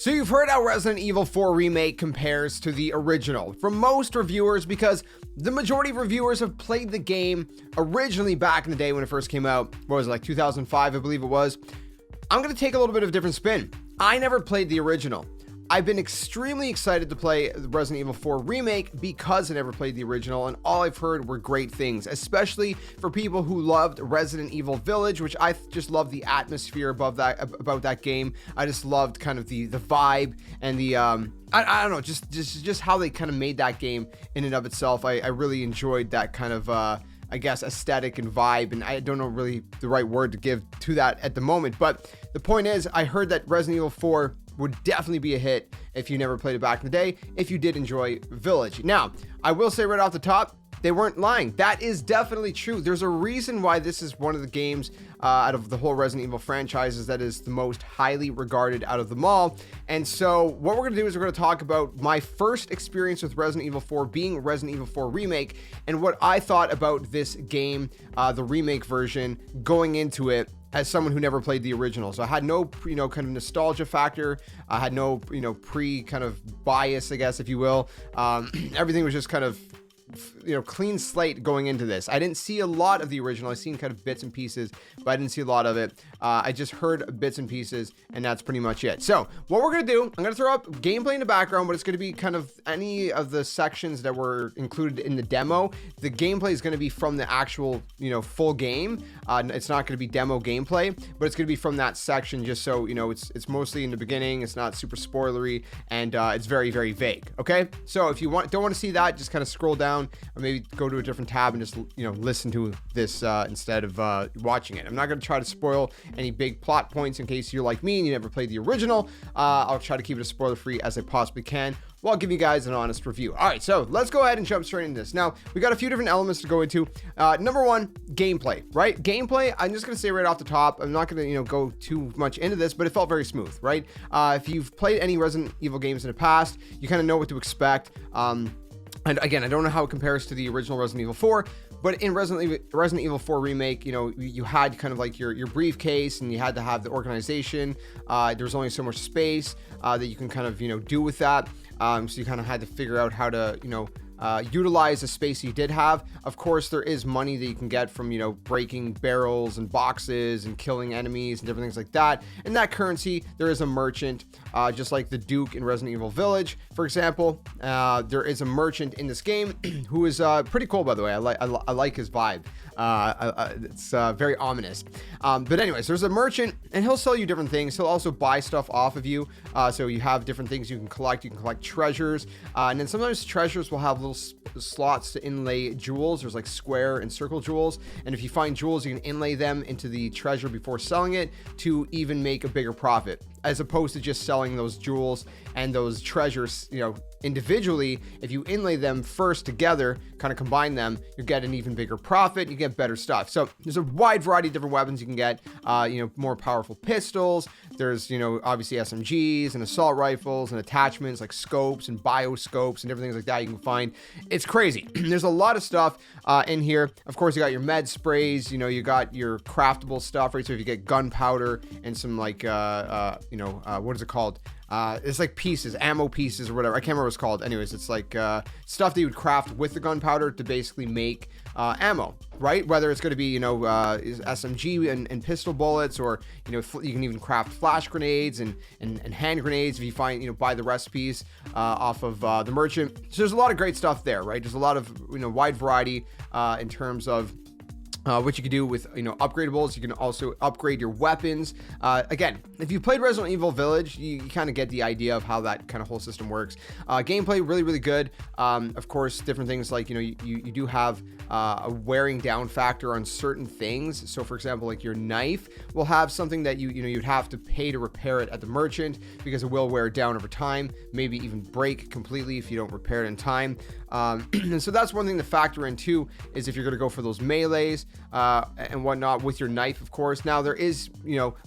So you've heard how Resident Evil 4 Remake compares to the original from most reviewers, because the majority of reviewers have played the game originally back in the day when it first came out. What was it, like 2005, I believe it was. I'm going to take a little bit of a different spin. I never played the original. I've been extremely excited to play Resident Evil 4 Remake because I never played the original, and all I've heard were great things, especially for people who loved Resident Evil Village, which I just love the atmosphere about that game. I just loved kind of the vibe and the I don't know, just how they kind of made that game in and of itself. I really enjoyed that kind of I guess aesthetic and vibe, and I don't know really the right word to give to that at the moment, but the point is, I heard that Resident Evil 4 would definitely be a hit if you never played it back in the day, if you did enjoy Village. Now, I will say right off the top, they weren't lying. That is definitely true. There's a reason why this is one of the games out of the whole Resident Evil franchises that is the most highly regarded out of them all. And so what we're going to do is we're going to talk about my first experience with Resident Evil 4 being Resident Evil 4 Remake, and what I thought about this game, the remake version, going into it as someone who never played the original. So I had no, kind of nostalgia factor. I had no, pre kind of bias, I guess, if you will. Everything was just kind of, clean slate going into this. I didn't see a lot of the original. I seen kind of bits and pieces, but I didn't see a lot of it. I just heard bits and pieces, and that's pretty much it. So what we're going to do, I'm going to throw up gameplay in the background, but it's going to be kind of any of the sections that were included in the demo. The gameplay is going to be from the actual, full game. It's not going to be demo gameplay, but it's going to be from that section, just so, it's mostly in the beginning. It's not super spoilery, and it's very, very vague. Okay. So if you don't want to see that, just kind of scroll down, or maybe go to a different tab and just, listen to this instead of watching it. I'm not going to try to spoil any big plot points in case you're like me and you never played the original. I'll try to keep it as spoiler free as I possibly can, while giving you guys an honest review. All right, so let's go ahead and jump straight into this. Now, we got a few different elements to go into. Number one, gameplay, right? Gameplay, I'm just going to say right off the top, I'm not going to, go too much into this, but it felt very smooth, right? If you've played any Resident Evil games in the past, you kind of know what to expect. And again, I don't know how it compares to the original Resident Evil 4, but in Resident Evil 4 Remake, you had kind of like your briefcase, and you had to have the organization. There's only so much space that you can kind of, do with that. So you kind of had to figure out how to, utilize the space you did have. Of course, there is money that you can get from, breaking barrels and boxes and killing enemies and different things like that. And that currency, there is a merchant, just like the Duke in Resident Evil Village, for example. There is a merchant in this game who is pretty cool, by the way. I like his vibe. It's very ominous. But anyways, there's a merchant, and he'll sell you different things. He'll also buy stuff off of you. So you have different things you can collect. You can collect treasures. And then sometimes treasures will have little slots to inlay jewels. There's like square and circle jewels. And if you find jewels, you can inlay them into the treasure before selling it to even make a bigger profit, as opposed to just selling those jewels and those treasures, individually. If you inlay them first together, kind of combine them, you get an even bigger profit. You get better stuff. So there's a wide variety of different weapons you can get. More powerful pistols. There's, obviously SMGs and assault rifles and attachments like scopes and bioscopes and everything like that you can find. It's crazy. There's a lot of stuff in here. Of course, you got your med sprays. You got your craftable stuff, right? So if you get gunpowder and some like, what is it called? It's like pieces, ammo pieces or whatever. I can't remember what it's called. Anyways, it's like stuff that you would craft with the gunpowder to basically make ammo, right? Whether it's going to be, SMG and pistol bullets, or, you can even craft flash grenades and hand grenades if you find, buy the recipes off of the merchant. So there's a lot of great stuff there, right? There's a lot of, wide variety in terms of what you can do with, upgradables. You can also upgrade your weapons. Again, if you played Resident Evil Village, you kind of get the idea of how that kind of whole system works. Gameplay, really, really good. Of course, different things like, you do have a wearing down factor on certain things. So for example, like your knife will have something that you'd have to pay to repair it at the merchant, because it will wear down over time, maybe even break completely if you don't repair it in time. And so that's one thing to factor in too, is if you're going to go for those melees and whatnot with your knife, of course. Now there is,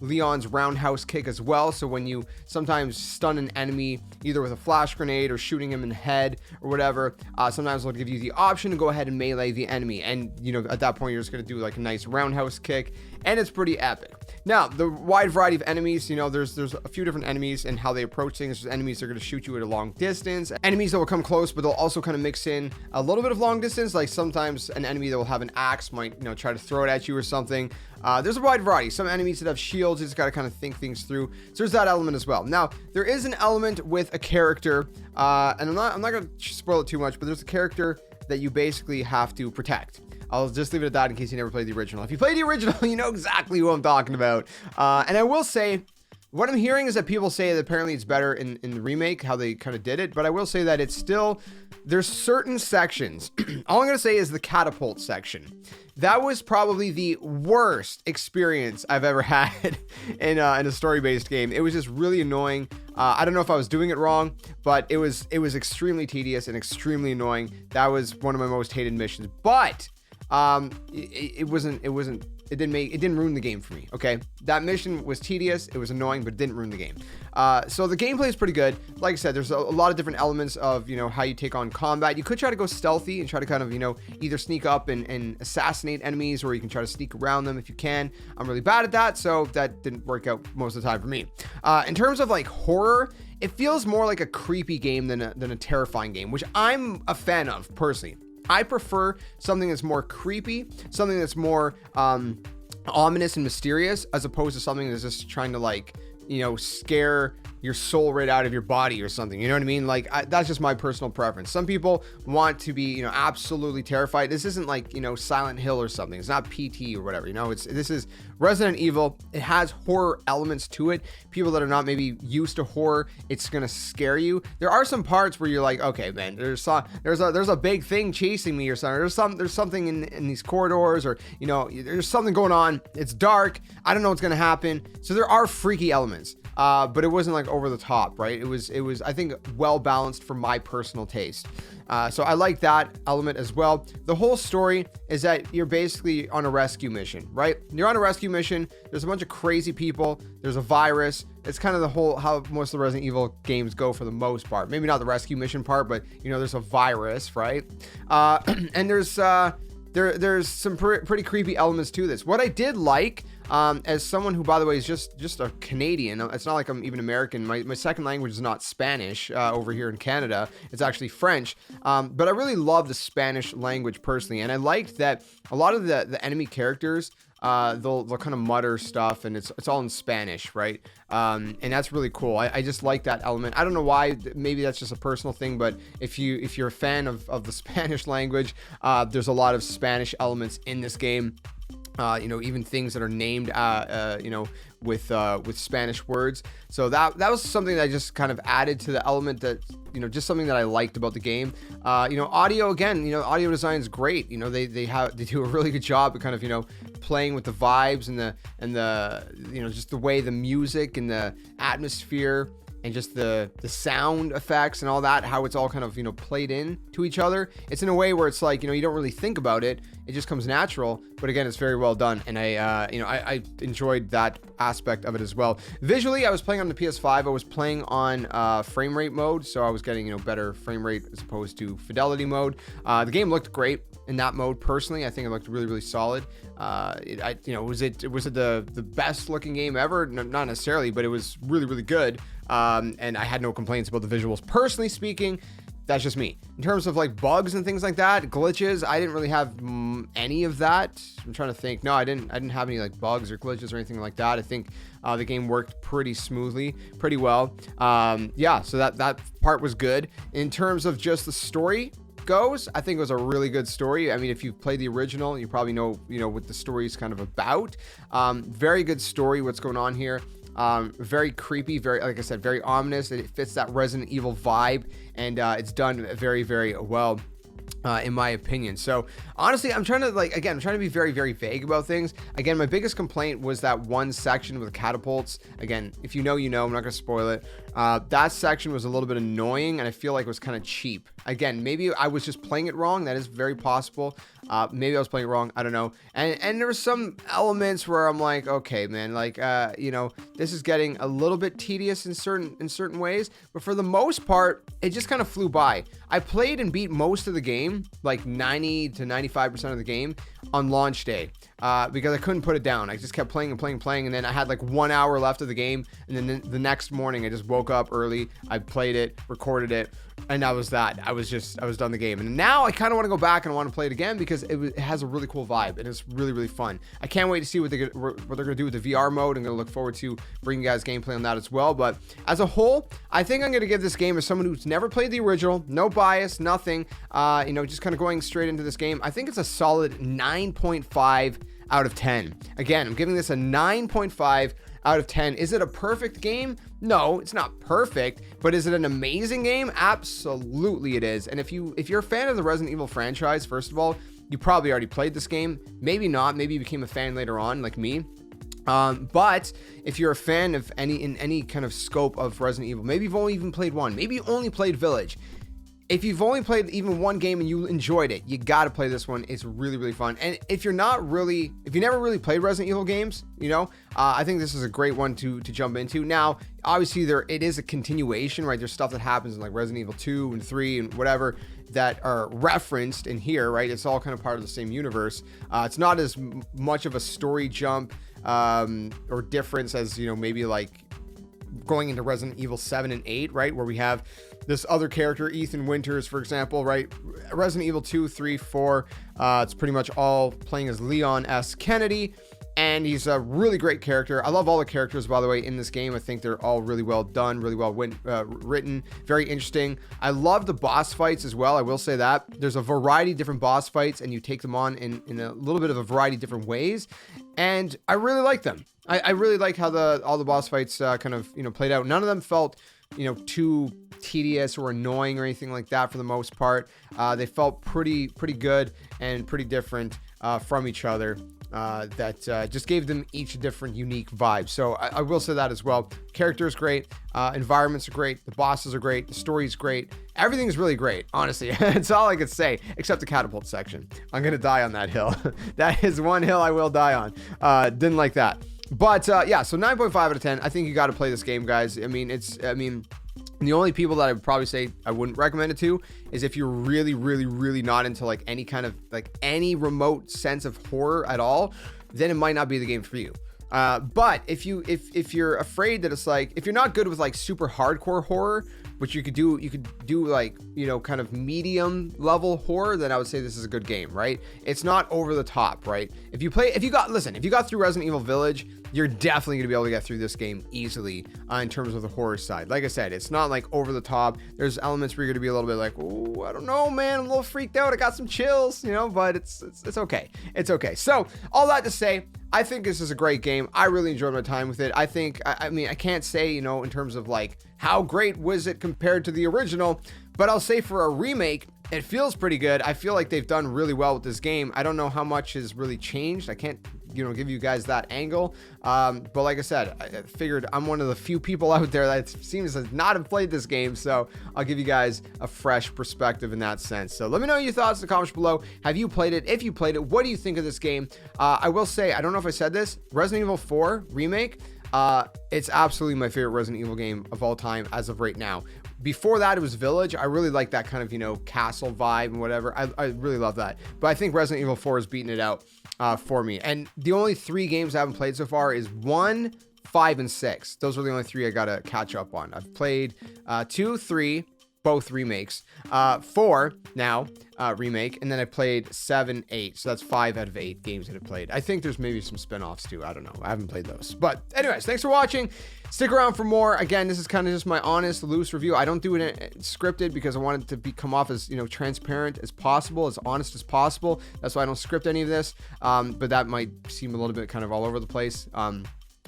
Leon's roundhouse kick as well. So when you sometimes stun an enemy, either with a flash grenade or shooting him in the head or whatever, sometimes they'll give you the option to go ahead and melee the enemy. And, at that point, you're just going to do like a nice roundhouse kick and it's pretty epic. Now, the wide variety of enemies, you know, there's a few different enemies and how they approach things. There's enemies that are going to shoot you at a long distance, enemies that will come close, but they'll also kind of mix in a little bit of long distance. Like sometimes an enemy that will have an axe might, you know, try to throw it at you or something. There's a wide variety. Some enemies that have shields, you just got to kind of think things through. So there's that element as well. Now, there is an element with a character, and I'm not going to spoil it too much, but there's a character that you basically have to protect. I'll just leave it at that in case you never played the original. If you played the original, you know exactly who I'm talking about. And I will say, what I'm hearing is that people say that apparently it's better in the remake, how they kind of did it. But I will say that it's still, there's certain sections. All I'm going to say is the catapult section. That was probably the worst experience I've ever had in a story-based game. It was just really annoying. I don't know if I was doing it wrong, but it was extremely tedious and extremely annoying. That was one of my most hated missions. But it didn't ruin the game for me. Okay, that mission was tedious, it was annoying, but it didn't ruin the game. So the gameplay is pretty good. Like I said, there's a lot of different elements of, you know, how you take on combat. You could try to go stealthy and try to kind of, you know, either sneak up and assassinate enemies, or you can try to sneak around them if you can. I'm really bad at that, so that didn't work out most of the time for me. In terms of like horror, it feels more like a creepy game than a terrifying game, which I'm a fan of personally. I prefer something that's more creepy, something that's more ominous and mysterious, as opposed to something that's just trying to, like, you know, scare your soul right out of your body or something. You know what I mean? Like, that's just my personal preference. Some people want to be, you know, absolutely terrified. This isn't like, you know, Silent Hill or something. It's not PT or whatever, you know. This is Resident Evil. It has horror elements to it. People that are not maybe used to horror, it's gonna scare you. There are some parts where you're like, okay, man, there's a big thing chasing me or something. There's something in these corridors, or, you know, there's something going on. It's dark. I don't know what's gonna happen. So there are freaky elements. But it wasn't like over the top, right? It was, I think, well balanced for my personal taste. So I like that element as well. The whole story is that you're basically on a rescue mission, right? You're on a rescue mission. There's a bunch of crazy people. There's a virus. It's kind of the whole, how most of the Resident Evil games go for the most part. Maybe not the rescue mission part, but, you know, there's a virus, right? And there's some pretty creepy elements to this. What I did like, as someone who, by the way, is just a Canadian, it's not like I'm even American. My second language is not Spanish over here in Canada. It's actually French. But I really love the Spanish language personally. And I liked that a lot of the enemy characters, they'll kind of mutter stuff, and it's all in Spanish, right? And that's really cool. I just like that element. I don't know why. Maybe that's just a personal thing, but if you're a fan of the Spanish language, there's a lot of Spanish elements in this game. You know, even things that are named, you know, with Spanish words. So that was something that I just kind of added to the element, that, you know, just something that I liked about the game. You know, audio, again, you know, audio design is great. You know, they do a really good job of kind of, you know, playing with the vibes and the you know, just the way the music and the atmosphere and just the sound effects and all that, how it's all kind of, you know, played in to each other. It's in a way where it's like, you know, you don't really think about it. It just comes natural, but again, it's very well done. And I enjoyed that aspect of it as well. Visually, I was playing on the PS5. I was playing on frame rate mode, so I was getting, you know, better frame rate as opposed to fidelity mode. The game looked great in that mode. Personally, I think it looked really, really solid. Was it the best looking game ever? No, not necessarily, but it was really, really good. And I had no complaints about the visuals. Personally speaking, that's just me. In terms of like bugs and things like that, glitches, I didn't really have any of that. I'm trying to think. No, I didn't have any like bugs or glitches or anything like that. I think the game worked pretty smoothly, pretty well. Yeah, so that part was good. In terms of just the story goes, I think it was a really good story. I mean, if you've played the original, you probably know, you know, what the story is kind of about. Very good story, what's going on here. Very creepy, very, like I said, very ominous. It fits that Resident Evil vibe, and it's done very, very well, in my opinion. So honestly, I'm trying to be very, very vague about things. Again, my biggest complaint was that one section with the catapults. Again, if you know, you know, I'm not gonna spoil it. That section was a little bit annoying, and I feel like it was kind of cheap. Again, maybe I was just playing it wrong. That is very possible. Maybe I was playing it wrong. I don't know. And there were some elements where I'm like, okay, man, like, you know, this is getting a little bit tedious in certain ways, but for the most part, it just kind of flew by. I played and beat most of the game, like 90 to 95% of the game, on launch day because I couldn't put it down. I just kept playing and playing and playing, and then I had like 1 hour left of the game, and then the next morning I just woke up early, I played it, recorded it, and that was that. I was done the game. And now I kind of want to go back and I want to play it again because it has a really cool vibe and it's really, really fun. I can't wait to see what they're going to do with the VR mode. I'm going to look forward to bringing you guys gameplay on that as well. But as a whole, I think I'm going to give this game, as someone who's never played the original, no bias, nothing, just kind of going straight into this game, I think it's a solid 9.5 out of 10. Again, I'm giving this a 9.5 out of 10. Is it a perfect game? No, it's not perfect, but is it an amazing game? Absolutely it is. And if you're a fan of the Resident Evil franchise, first of all, you probably already played this game. Maybe not. Maybe you became a fan later on, like me. But if you're a fan of any kind of scope of Resident Evil, maybe you've only even played one, maybe you only played Village. If you've only played even one game and you enjoyed it, you got to play this one. It's really, really fun. And if you never really played Resident Evil games, I think this is a great one to jump into. Now, obviously it is a continuation, right? There's stuff that happens in like Resident Evil 2 and 3 and whatever that are referenced in here, right? It's all kind of part of the same universe. It's not as much of a story jump or difference as, maybe like going into Resident Evil 7 and 8, right? Where we have this other character, Ethan Winters, for example, right? Resident Evil 2, 3, 4, it's pretty much all playing as Leon S. Kennedy, and he's a really great character. I love all the characters, by the way, in this game. I think they're all really well done, really well written, very interesting. I love the boss fights as well. I will say that. There's a variety of different boss fights, and you take them on in a little bit of a variety of different ways, and I really like them. I really like how all the boss fights kind of played out. None of them felt too tedious or annoying or anything like that for the most part. They felt pretty good and pretty different from each other. That just gave them each a different unique vibe. So I will say that as well. Character is great, environments are great, the bosses are great, the story's great, everything's really great, honestly. That's all I could say, except the catapult section. I'm gonna die on that hill. That is one hill I will die on. Didn't like that. But yeah, so 9.5 out of 10. I think you got to play this game, guys. The only people that I would probably say I wouldn't recommend it to is if you're really, really, really not into like any kind of like any remote sense of horror at all, then it might not be the game for you. But if you're afraid that it's like, if you're not good with like super hardcore horror, which you could do like, kind of medium level horror, then I would say this is a good game, right? It's not over the top, right? If you got through Resident Evil Village, you're definitely going to be able to get through this game easily in terms of the horror side. Like I said, it's not like over the top. There's elements where you're going to be a little bit like, oh, I don't know, man, I'm a little freaked out. I got some chills, but it's okay. It's okay. So all that to say, I think this is a great game. I really enjoyed my time with it. I think, I can't say, in terms of like how great was it compared to the original, but I'll say for a remake, it feels pretty good. I feel like they've done really well with this game. I don't know how much has really changed. I can't, give you guys that angle. But like I said, I figured I'm one of the few people out there that seems to not have played this game. So I'll give you guys a fresh perspective in that sense. So let me know your thoughts in the comments below. Have you played it? If you played it, what do you think of this game? I will say, I don't know if I said this, Resident Evil 4 Remake, it's absolutely my favorite Resident Evil game of all time as of right now. Before that, it was Village. I really like that kind of, castle vibe and whatever. I really love that. But I think Resident Evil 4 is beating it out for me. And the only 3 games I haven't played so far is 1, 5, and 6. Those are the only 3 I got to catch up on. I've played 2, 3, both remakes, 4 now, remake, and then I played 7, 8. So that's 5 out of 8 games that I played. I think there's maybe some spin-offs too. I don't know. I haven't played those. But anyways, thanks for watching. Stick around for more. Again, this is kind of just my honest, loose review. I don't do it scripted because I want it to come off as, transparent as possible, as honest as possible. That's why I don't script any of this. But that might seem a little bit kind of all over the place.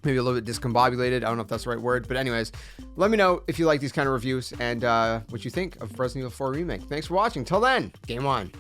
Maybe a little bit discombobulated. I don't know if that's the right word. But anyways, let me know if you like these kind of reviews and what you think of Resident Evil 4 Remake. Thanks for watching. Till then, game on.